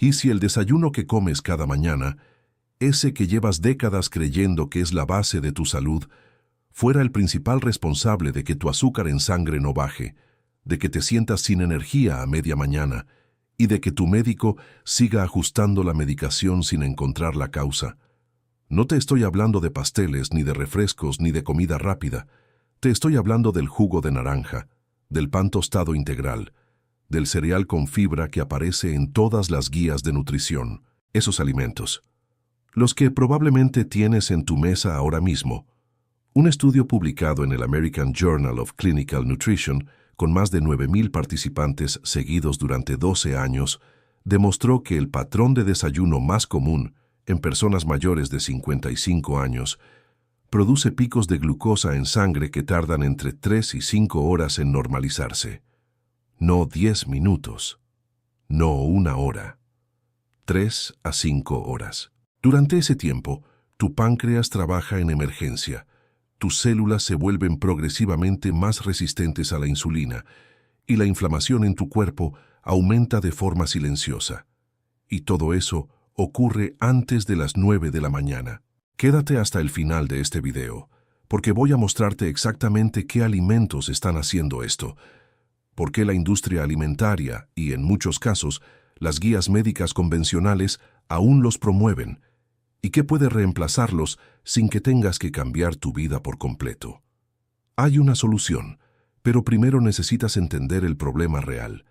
Y si el desayuno que comes cada mañana, ese que llevas décadas creyendo que es la base de tu salud, fuera el principal responsable de que tu azúcar en sangre no baje, de que te sientas sin energía a media mañana y de que tu médico siga ajustando la medicación sin encontrar la causa. No te estoy hablando de pasteles, ni de refrescos, ni de comida rápida. Te estoy hablando del jugo de naranja, del pan tostado integral, del cereal con fibra que aparece en todas las guías de nutrición. Esos alimentos, los que probablemente tienes en tu mesa ahora mismo. Un estudio publicado en el American Journal of Clinical Nutrition, con más de 9,000 participantes seguidos durante 12 años, demostró que el patrón de desayuno más común en personas mayores de 55 años produce picos de glucosa en sangre que tardan entre 3 y 5 horas en normalizarse. No 10 minutos, no 1 hora. 3 a 5 horas. Durante ese tiempo, tu páncreas trabaja en emergencia. Tus células se vuelven progresivamente más resistentes a la insulina y la inflamación en tu cuerpo aumenta de forma silenciosa. Y todo eso ocurre antes de las 9 de la mañana. Quédate hasta el final de este video, porque voy a mostrarte exactamente qué alimentos están haciendo esto, por qué la industria alimentaria y, en muchos casos, las guías médicas convencionales aún los promueven, y qué puede reemplazarlos sin que tengas que cambiar tu vida por completo. Hay una solución, pero primero necesitas entender el problema real.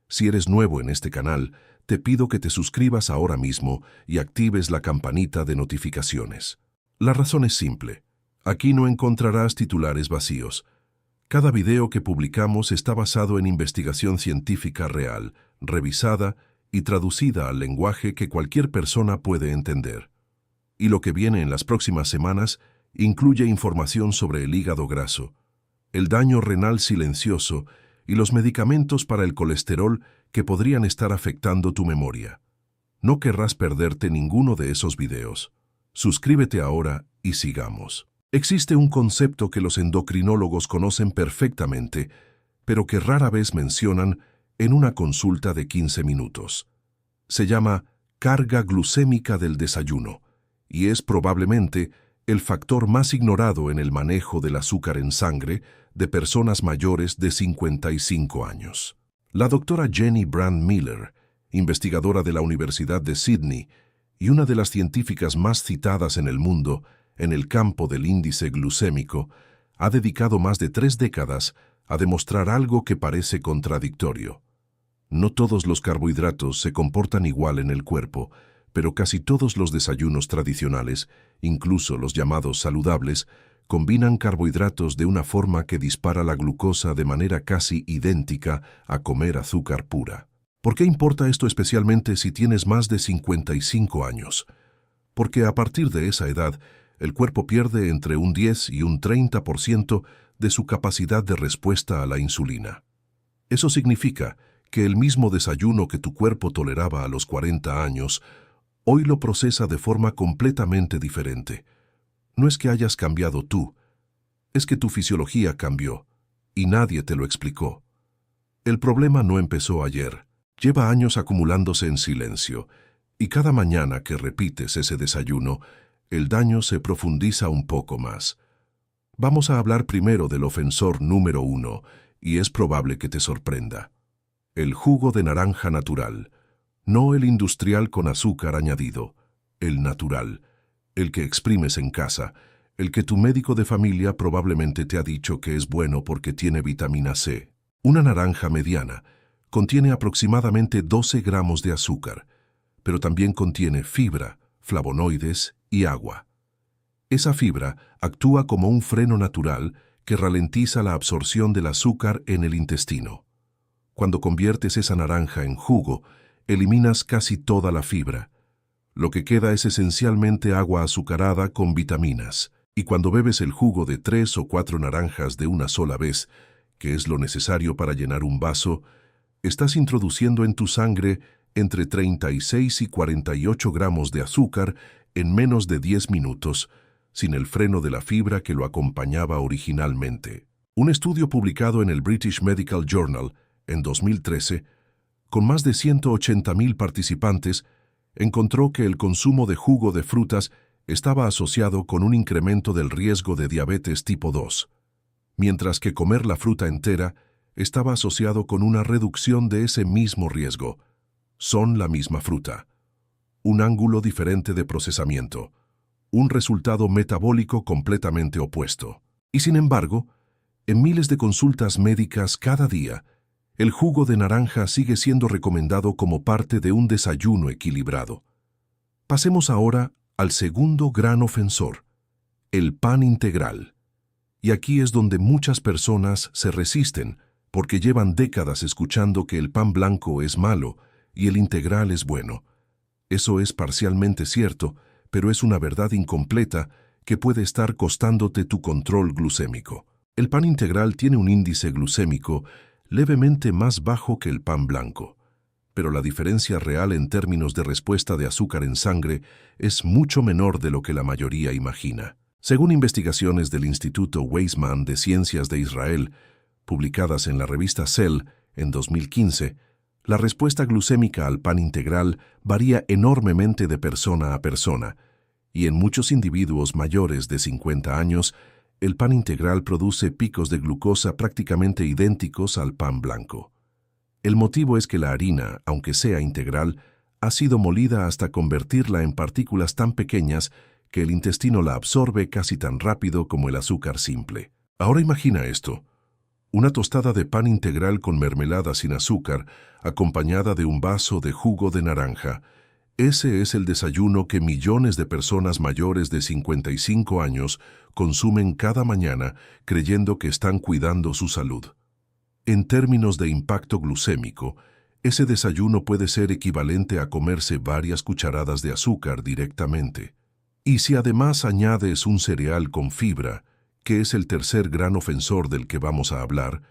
Si eres nuevo en este canal, te pido que te suscribas ahora mismo y actives la campanita de notificaciones. La razón es simple. Aquí no encontrarás titulares vacíos. Cada video que publicamos está basado en investigación científica real, revisada y traducida al lenguaje que cualquier persona puede entender. Y lo que viene en las próximas semanas incluye información sobre el hígado graso, el daño renal silencioso y los medicamentos para el colesterol que podrían estar afectando tu memoria. No querrás perderte ninguno de esos videos. Suscríbete ahora y sigamos. Existe un concepto que los endocrinólogos conocen perfectamente, pero que rara vez mencionan en una consulta de 15 minutos. Se llama carga glucémica del desayuno, y es probablemente el factor más ignorado en el manejo del azúcar en sangre de personas mayores de 55 años. La doctora Jenny Brand Miller, investigadora de la Universidad de Sydney y una de las científicas más citadas en el mundo en el campo del índice glucémico, ha dedicado más de 3 décadas a demostrar algo que parece contradictorio. No todos los carbohidratos se comportan igual en el cuerpo, pero casi todos los desayunos tradicionales, incluso los llamados saludables, combinan carbohidratos de una forma que dispara la glucosa de manera casi idéntica a comer azúcar pura. ¿Por qué importa esto especialmente si tienes más de 55 años? Porque a partir de esa edad, el cuerpo pierde entre un 10 y un 30% de su capacidad de respuesta a la insulina. Eso significa que el mismo desayuno que tu cuerpo toleraba a los 40 años, hoy lo procesa de forma completamente diferente. No es que hayas cambiado tú, es que tu fisiología cambió, y nadie te lo explicó. El problema no empezó ayer, lleva años acumulándose en silencio, y cada mañana que repites ese desayuno, el daño se profundiza un poco más. Vamos a hablar primero del ofensor número 1, y es probable que te sorprenda. El jugo de naranja natural. No el industrial con azúcar añadido, el natural, el que exprimes en casa, el que tu médico de familia probablemente te ha dicho que es bueno porque tiene vitamina C. Una naranja mediana contiene aproximadamente 12 gramos de azúcar, pero también contiene fibra, flavonoides y agua. Esa fibra actúa como un freno natural que ralentiza la absorción del azúcar en el intestino. Cuando conviertes esa naranja en jugo, eliminas casi toda la fibra. Lo que queda es esencialmente agua azucarada con vitaminas, y cuando bebes el jugo de 3 o 4 naranjas de una sola vez, que es lo necesario para llenar un vaso, estás introduciendo en tu sangre entre 36 y 48 gramos de azúcar en menos de 10 minutos, sin el freno de la fibra que lo acompañaba originalmente. Un estudio publicado en el British Medical Journal en 2013 con más de 180.000 participantes, encontró que el consumo de jugo de frutas estaba asociado con un incremento del riesgo de diabetes tipo 2, mientras que comer la fruta entera estaba asociado con una reducción de ese mismo riesgo. Son la misma fruta. Un ángulo diferente de procesamiento. Un resultado metabólico completamente opuesto. Y sin embargo, en miles de consultas médicas cada día, el jugo de naranja sigue siendo recomendado como parte de un desayuno equilibrado. Pasemos ahora al segundo gran ofensor, el pan integral. Y aquí es donde muchas personas se resisten, porque llevan décadas escuchando que el pan blanco es malo y el integral es bueno. Eso es parcialmente cierto, pero es una verdad incompleta que puede estar costándote tu control glucémico. El pan integral tiene un índice glucémico levemente más bajo que el pan blanco, pero la diferencia real en términos de respuesta de azúcar en sangre es mucho menor de lo que la mayoría imagina. Según investigaciones del Instituto Weizmann de Ciencias de Israel, publicadas en la revista Cell en 2015, la respuesta glucémica al pan integral varía enormemente de persona a persona, y en muchos individuos mayores de 50 años, el pan integral produce picos de glucosa prácticamente idénticos al pan blanco. El motivo es que la harina, aunque sea integral, ha sido molida hasta convertirla en partículas tan pequeñas que el intestino la absorbe casi tan rápido como el azúcar simple. Ahora imagina esto. Una tostada de pan integral con mermelada sin azúcar, acompañada de un vaso de jugo de naranja. Ese es el desayuno que millones de personas mayores de 55 años consumen cada mañana creyendo que están cuidando su salud. En términos de impacto glucémico, ese desayuno puede ser equivalente a comerse varias cucharadas de azúcar directamente. Y si además añades un cereal con fibra, que es el tercer gran ofensor del que vamos a hablar,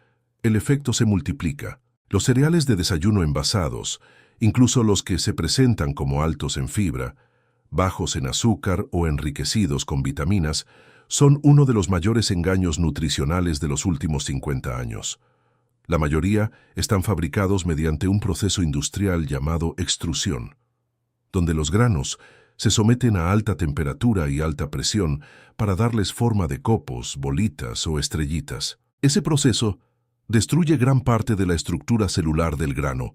el efecto se multiplica. Los cereales de desayuno envasados, incluso los que se presentan como altos en fibra, bajos en azúcar o enriquecidos con vitaminas, son uno de los mayores engaños nutricionales de los últimos 50 años. La mayoría están fabricados mediante un proceso industrial llamado extrusión, donde los granos se someten a alta temperatura y alta presión para darles forma de copos, bolitas o estrellitas. Ese proceso destruye gran parte de la estructura celular del grano,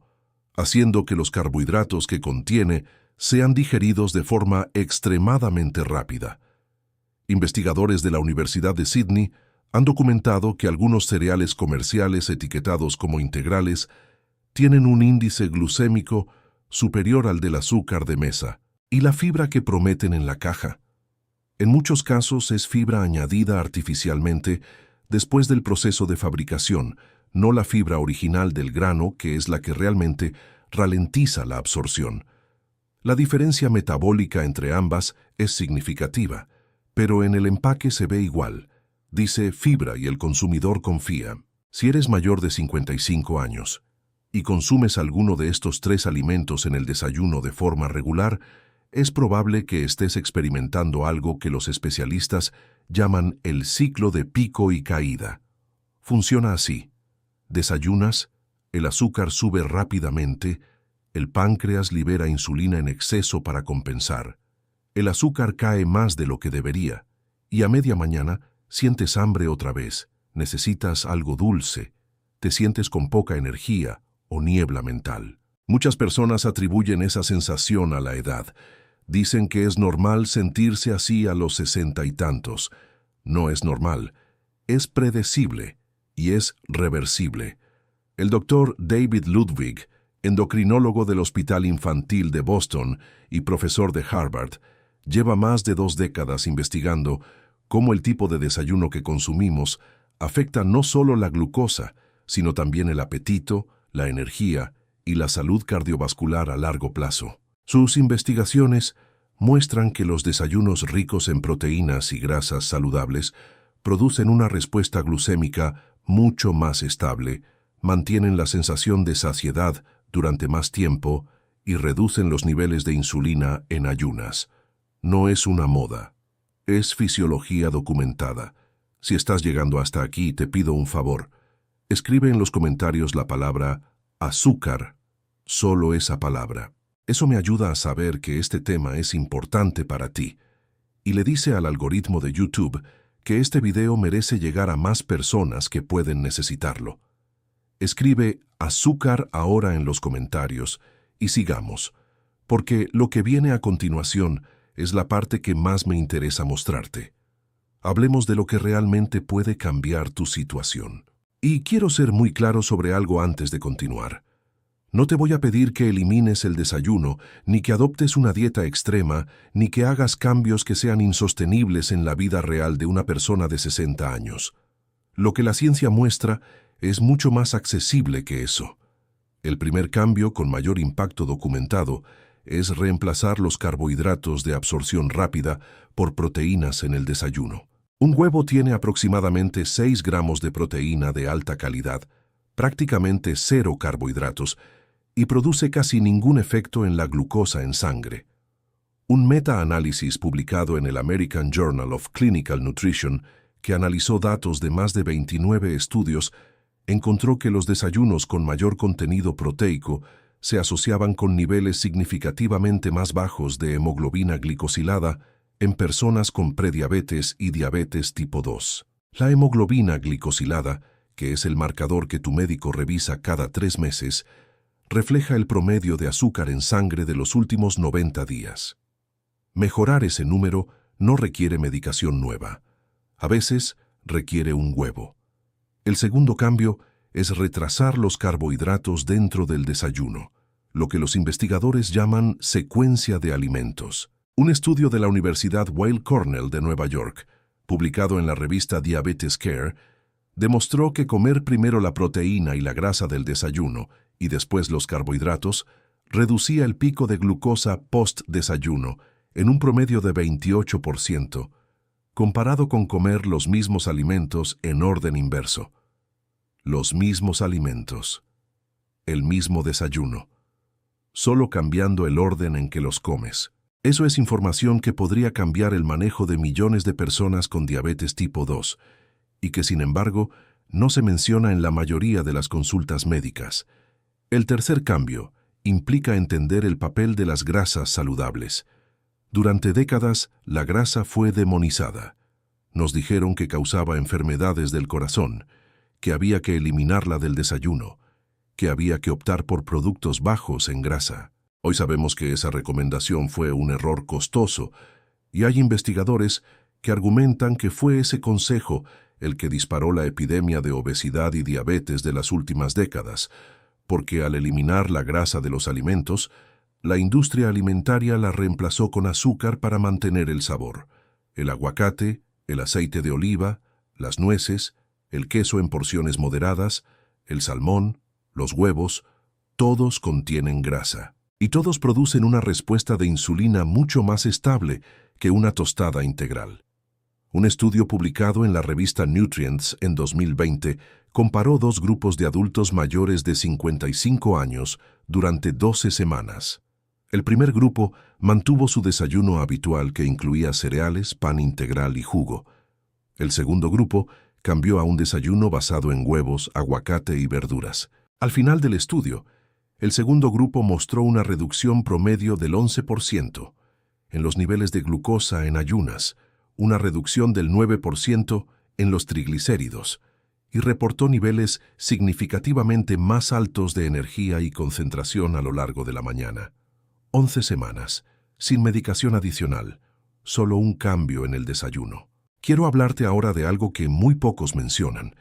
haciendo que los carbohidratos que contiene sean digeridos de forma extremadamente rápida. Investigadores de la Universidad de Sydney han documentado que algunos cereales comerciales etiquetados como integrales tienen un índice glucémico superior al del azúcar de mesa y la fibra que prometen en la caja. En muchos casos es fibra añadida artificialmente después del proceso de fabricación, no la fibra original del grano, que es la que realmente ralentiza la absorción. La diferencia metabólica entre ambas es significativa, pero en el empaque se ve igual. Dice fibra y el consumidor confía. Si eres mayor de 55 años y consumes alguno de estos tres alimentos en el desayuno de forma regular, es probable que estés experimentando algo que los especialistas llaman el ciclo de pico y caída. Funciona así. Desayunas, el azúcar sube rápidamente, el páncreas libera insulina en exceso para compensar. El azúcar cae más de lo que debería, y a media mañana sientes hambre otra vez, necesitas algo dulce, te sientes con poca energía o niebla mental. Muchas personas atribuyen esa sensación a la edad. Dicen que es normal sentirse así a los 60 y tantos. No es normal, es predecible y es reversible. El doctor David Ludwig, endocrinólogo del Hospital Infantil de Boston y profesor de Harvard, lleva más de 2 décadas investigando cómo el tipo de desayuno que consumimos afecta no solo la glucosa, sino también el apetito, la energía y la salud cardiovascular a largo plazo. Sus investigaciones muestran que los desayunos ricos en proteínas y grasas saludables producen una respuesta glucémica mucho más estable, mantienen la sensación de saciedad durante más tiempo y reducen los niveles de insulina en ayunas. No es una moda, es fisiología documentada. Si estás llegando hasta aquí, te pido un favor. Escribe en los comentarios la palabra azúcar Solo esa palabra. Eso me ayuda a saber que este tema es importante para ti. Y le dice al algoritmo de YouTube que este video merece llegar a más personas que pueden necesitarlo. Escribe azúcar ahora en los comentarios y sigamos, porque lo que viene a continuación es la parte que más me interesa mostrarte. Hablemos de lo que realmente puede cambiar tu situación. Y quiero ser muy claro sobre algo antes de continuar. No te voy a pedir que elimines el desayuno, ni que adoptes una dieta extrema, ni que hagas cambios que sean insostenibles en la vida real de una persona de 60 años. Lo que la ciencia muestra es mucho más accesible que eso. El primer cambio con mayor impacto documentado es reemplazar los carbohidratos de absorción rápida por proteínas en el desayuno. Un huevo tiene aproximadamente 6 gramos de proteína de alta calidad, prácticamente 0 carbohidratos, y produce casi ningún efecto en la glucosa en sangre. Un metaanálisis publicado en el American Journal of Clinical Nutrition, que analizó datos de más de 29 estudios, encontró que los desayunos con mayor contenido proteico se asociaban con niveles significativamente más bajos de hemoglobina glicosilada en personas con prediabetes y diabetes tipo 2. La hemoglobina glicosilada, que es el marcador que tu médico revisa cada 3 meses, refleja el promedio de azúcar en sangre de los últimos 90 días. Mejorar ese número no requiere medicación nueva. A veces requiere un huevo. El segundo cambio es retrasar los carbohidratos dentro del desayuno, lo que los investigadores llaman secuencia de alimentos. Un estudio de la Universidad Weill Cornell de Nueva York, publicado en la revista Diabetes Care, demostró que comer primero la proteína y la grasa del desayuno y después los carbohidratos reducía el pico de glucosa post-desayuno en un promedio de 28%, comparado con comer los mismos alimentos en orden inverso. Los mismos alimentos, el mismo desayuno, solo cambiando el orden en que los comes. Eso es información que podría cambiar el manejo de millones de personas con diabetes tipo 2 y que, sin embargo, no se menciona en la mayoría de las consultas médicas. El tercer cambio implica entender el papel de las grasas saludables. Durante décadas, la grasa fue demonizada. Nos dijeron que causaba enfermedades del corazón, que había que eliminarla del desayuno, que había que optar por productos bajos en grasa. Hoy sabemos que esa recomendación fue un error costoso, y hay investigadores que argumentan que fue ese consejo el que disparó la epidemia de obesidad y diabetes de las últimas décadas, porque al eliminar la grasa de los alimentos, la industria alimentaria la reemplazó con azúcar para mantener el sabor. El aguacate, el aceite de oliva, las nueces, el queso en porciones moderadas, el salmón, los huevos, todos contienen grasa. Y todos producen una respuesta de insulina mucho más estable que una tostada integral. Un estudio publicado en la revista Nutrients en 2020 comparó 2 grupos de adultos mayores de 55 años durante 12 semanas. El primer grupo mantuvo su desayuno habitual que incluía cereales, pan integral y jugo. El segundo grupo cambió a un desayuno basado en huevos, aguacate y verduras. Al final del estudio, el segundo grupo mostró una reducción promedio del 11% en los niveles de glucosa en ayunas, una reducción del 9% en los triglicéridos y reportó niveles significativamente más altos de energía y concentración a lo largo de la mañana. 11 semanas, sin medicación adicional, solo un cambio en el desayuno. Quiero hablarte ahora de algo que muy pocos mencionan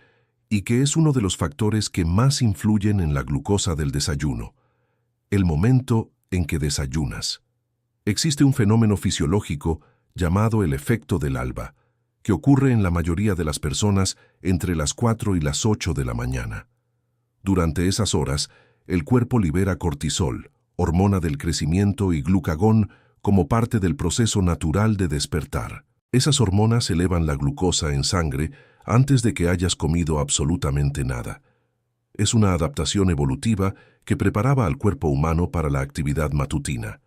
y que es uno de los factores que más influyen en la glucosa del desayuno: el momento en que desayunas. Existe un fenómeno fisiológico llamado el efecto del alba, que ocurre en la mayoría de las personas entre las 4 y las 8 de la mañana. Durante esas horas, el cuerpo libera cortisol, hormona del crecimiento, y glucagón como parte del proceso natural de despertar. Esas hormonas elevan la glucosa en sangre antes de que hayas comido absolutamente nada. Es una adaptación evolutiva que preparaba al cuerpo humano para la actividad matutina.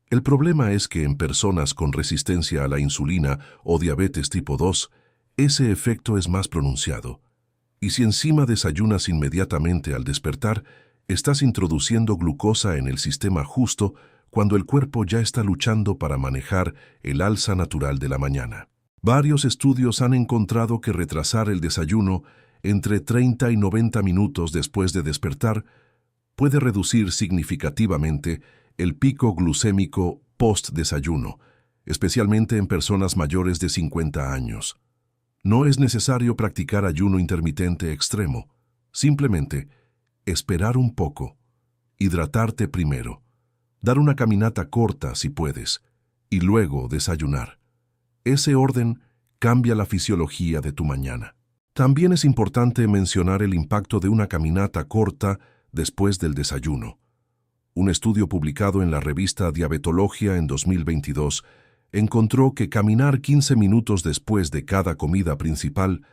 El problema es que en personas con resistencia a la insulina o diabetes tipo 2, ese efecto es más pronunciado. Y si encima desayunas inmediatamente al despertar, Estás introduciendo glucosa en el sistema justo cuando el cuerpo ya está luchando para manejar el alza natural de la mañana. Varios estudios han encontrado que retrasar el desayuno entre 30 y 90 minutos después de despertar puede reducir significativamente el pico glucémico post-desayuno, especialmente en personas mayores de 50 años. No es necesario practicar ayuno intermitente extremo, simplemente esperar un poco, hidratarte primero, dar una caminata corta si puedes, y luego desayunar. Ese orden cambia la fisiología de tu mañana. También es importante mencionar el impacto de una caminata corta después del desayuno. Un estudio publicado en la revista Diabetología en 2022 encontró que caminar 15 minutos después de cada comida principal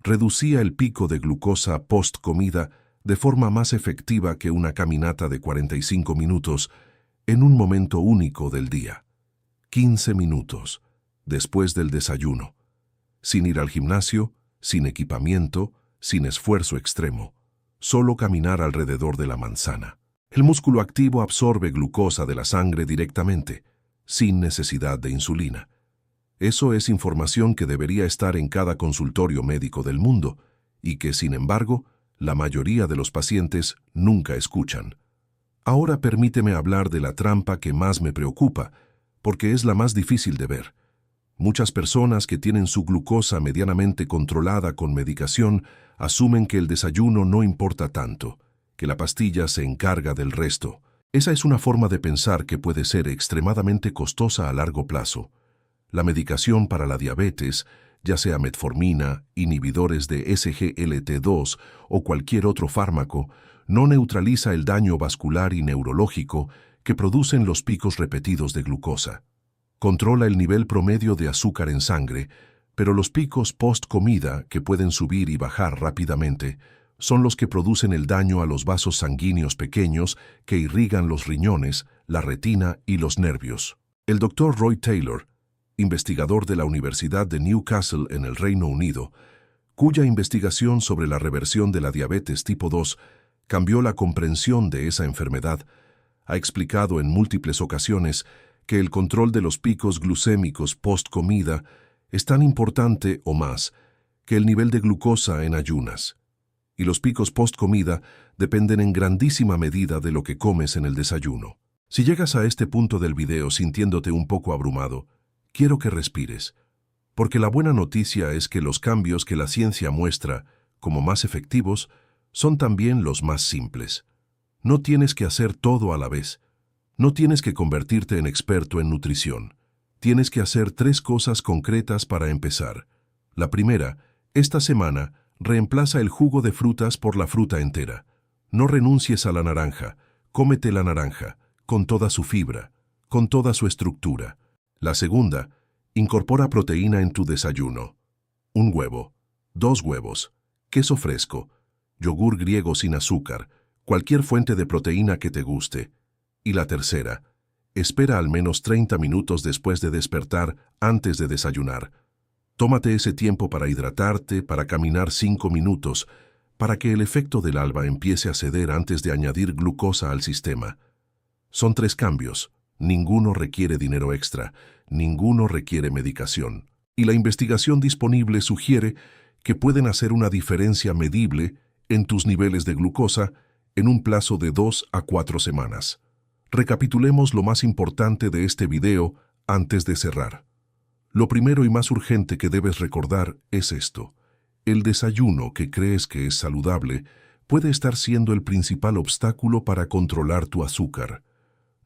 reducía el pico de glucosa post-comida de forma más efectiva que una caminata de 45 minutos en un momento único del día. 15 minutos después del desayuno, sin ir al gimnasio, sin equipamiento, sin esfuerzo extremo, solo caminar alrededor de la manzana. El músculo activo absorbe glucosa de la sangre directamente, sin necesidad de insulina. Eso es información que debería estar en cada consultorio médico del mundo y que, sin embargo, la mayoría de los pacientes nunca escuchan. Ahora permíteme hablar de la trampa que más me preocupa, porque es la más difícil de ver. Muchas personas que tienen su glucosa medianamente controlada con medicación asumen que el desayuno no importa tanto, que la pastilla se encarga del resto. Esa es una forma de pensar que puede ser extremadamente costosa a largo plazo. La medicación para la diabetes, ya sea metformina, inhibidores de SGLT2 o cualquier otro fármaco, no neutraliza el daño vascular y neurológico que producen los picos repetidos de glucosa. Controla el nivel promedio de azúcar en sangre, pero los picos post-comida, que pueden subir y bajar rápidamente, son los que producen el daño a los vasos sanguíneos pequeños que irrigan los riñones, la retina y los nervios. El Dr. Roy Taylor, investigador de la Universidad de Newcastle en el Reino Unido, cuya investigación sobre la reversión de la diabetes tipo 2 cambió la comprensión de esa enfermedad, ha explicado en múltiples ocasiones que el control de los picos glucémicos post-comida es tan importante o más que el nivel de glucosa en ayunas. Y los picos post-comida dependen en grandísima medida de lo que comes en el desayuno. Si llegas a este punto del video sintiéndote un poco abrumado, quiero que respires, porque la buena noticia es que los cambios que la ciencia muestra como más efectivos son también los más simples. No tienes que hacer todo a la vez. No tienes que convertirte en experto en nutrición. Tienes que hacer 3 cosas concretas para empezar. La primera, esta semana, reemplaza el jugo de frutas por la fruta entera. No renuncies a la naranja. Cómete la naranja, con toda su fibra, con toda su estructura. La segunda, incorpora proteína en tu desayuno. 1 huevo, 2 huevos, queso fresco, yogur griego sin azúcar, cualquier fuente de proteína que te guste. Y la tercera, espera al menos 30 minutos después de despertar antes de desayunar. Tómate ese tiempo para hidratarte, para caminar 5 minutos, para que el efecto del alba empiece a ceder antes de añadir glucosa al sistema. Son 3 cambios. Ninguno requiere dinero extra, ninguno requiere medicación. Y la investigación disponible sugiere que pueden hacer una diferencia medible en tus niveles de glucosa en un plazo de 2 a 4 semanas. Recapitulemos lo más importante de este video antes de cerrar. Lo primero y más urgente que debes recordar es esto. El desayuno que crees que es saludable puede estar siendo el principal obstáculo para controlar tu azúcar.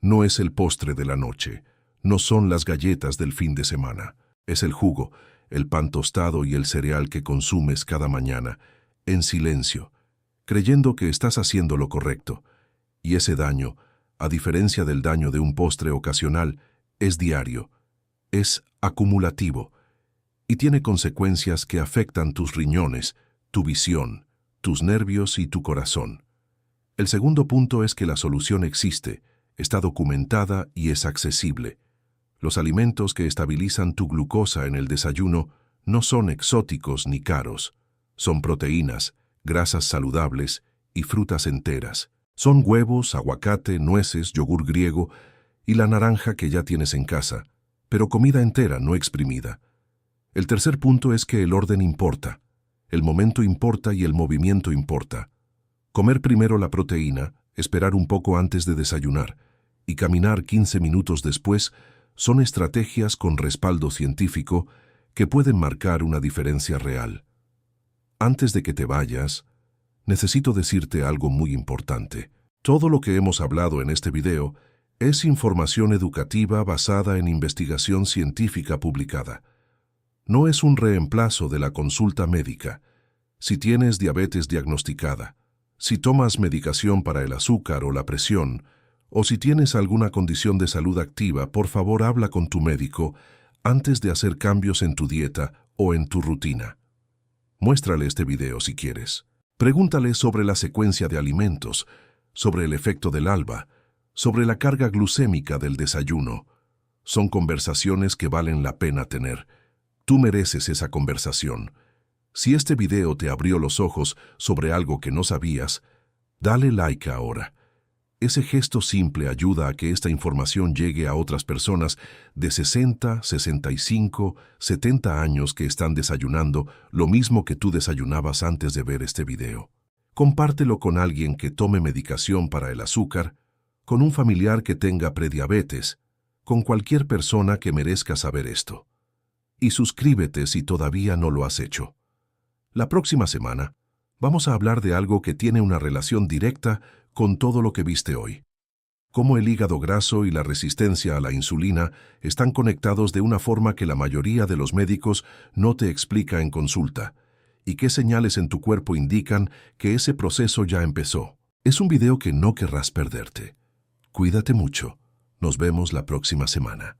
No es el postre de la noche, no son las galletas del fin de semana. Es el jugo, el pan tostado y el cereal que consumes cada mañana, en silencio, creyendo que estás haciendo lo correcto. Y ese daño, a diferencia del daño de un postre ocasional, es diario, es acumulativo y tiene consecuencias que afectan tus riñones, tu visión, tus nervios y tu corazón. El segundo punto es que la solución existe, está documentada y es accesible. Los alimentos que estabilizan tu glucosa en el desayuno no son exóticos ni caros. Son proteínas, grasas saludables y frutas enteras. Son huevos, aguacate, nueces, yogur griego y la naranja que ya tienes en casa, pero comida entera, no exprimida. El tercer punto es que el orden importa, el momento importa y el movimiento importa. Comer primero la proteína, esperar un poco antes de desayunar y caminar 15 minutos después son estrategias con respaldo científico que pueden marcar una diferencia real. Antes de que te vayas, necesito decirte algo muy importante. Todo lo que hemos hablado en este video es información educativa basada en investigación científica publicada. No es un reemplazo de la consulta médica. Si tienes diabetes diagnosticada, si tomas medicación para el azúcar o la presión, o si tienes alguna condición de salud activa, por favor habla con tu médico antes de hacer cambios en tu dieta o en tu rutina. Muéstrale este video si quieres. Pregúntale sobre la secuencia de alimentos, sobre el efecto del alba, sobre la carga glucémica del desayuno. Son conversaciones que valen la pena tener. Tú mereces esa conversación. Si este video te abrió los ojos sobre algo que no sabías, dale like ahora. Ese gesto simple ayuda a que esta información llegue a otras personas de 60, 65, 70 años que están desayunando lo mismo que tú desayunabas antes de ver este video. Compártelo con alguien que tome medicación para el azúcar, con un familiar que tenga prediabetes, con cualquier persona que merezca saber esto. Y suscríbete si todavía no lo has hecho. La próxima semana vamos a hablar de algo que tiene una relación directa con todo lo que viste hoy. Cómo el hígado graso y la resistencia a la insulina están conectados de una forma que la mayoría de los médicos no te explica en consulta, y qué señales en tu cuerpo indican que ese proceso ya empezó. Es un video que no querrás perderte. Cuídate mucho. Nos vemos la próxima semana.